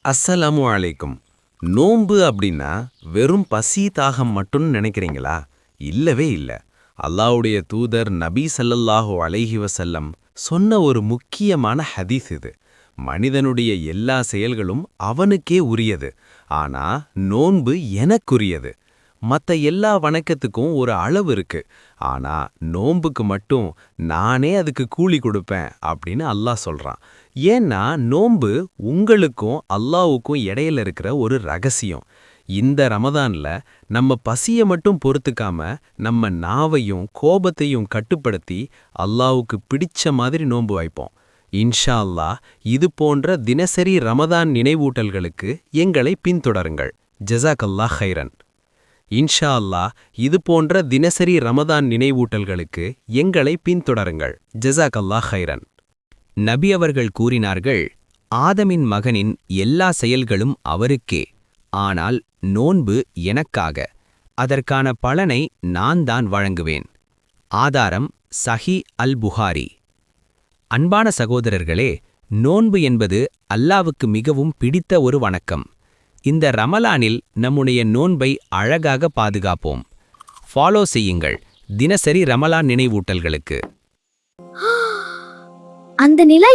அஸ்ஸலாமு அலைக்கும். நோன்பு அப்படின்னா வெறும் பசி தாகம் மட்டும் நினைக்கிறீங்களா? இல்லவே இல்ல. அல்லாஹ்வுடைய தூதர் நபி ஸல்லல்லாஹு அலைஹி வஸல்லம் சொன்ன ஒரு முக்கியமான ஹதீஸ் இது. மனிதனுடைய எல்லா செயல்களும் அவனுக்கே உரியது. ஆனா நோன்பு எனக்குரியது. மத்த எல்லா வணக்கத்துக்கும் ஒரு அளவு இருக்கு. ஆனா நோன்புக்கு மட்டும் நானே அதுக்கு கூலி கொடுப்பேன் அப்படின்னு அல்லாஹ் சொல்றான். ஏன்னா நோன்பு உங்களுக்கும் அல்லாஹ்வுக்கும் இடையில இருக்கிற ஒரு ரகசியம். இந்த ரமதான்ல நம்ம பசிய மட்டும் பொறுத்துக்காம நம்ம நாவையும் கோபத்தையும் கட்டுப்படுத்தி அல்லாஹ்வுக்கு பிடிச்ச மாதிரி நோன்பு வைப்போம். இன்ஷா அல்லாஹ் இது போன்ற தினசரி ரமதான் நினைவூட்டல்களுக்கு எங்களை பின்தொடருங்கள். ஜஸாக்கல்லாஹ் ஹைரன். இன்ஷா அல்லாஹ் இது போன்ற தினசரி ரமதான் நினைவூட்டல்களுக்கு எங்களை பின்தொடருங்கள். ஜஸாக்கல்லாஹ் ஹைரன். நபி அவர்கள் கூறினார்கள், ஆதமின் மகனின் எல்லா செயல்களும் அவருக்கே, ஆனால் நோன்பு எனக்காக. அதற்கான பலனை நான் தான் வழங்குவேன். ஆதாரம் சஹி அல் புகாரி. அன்பான சகோதரர்களே, நோன்பு என்பது அல்லாவுக்கு மிகவும் பிடித்த ஒரு வணக்கம். இந்த ரமலானில் நம்முடைய நோன்பை அழகாக பாதுகாப்போம். ஃபாலோ செய்யுங்கள் தினசரி ரமலான் நினைவூட்டல்களுக்கு. அந்த நிலா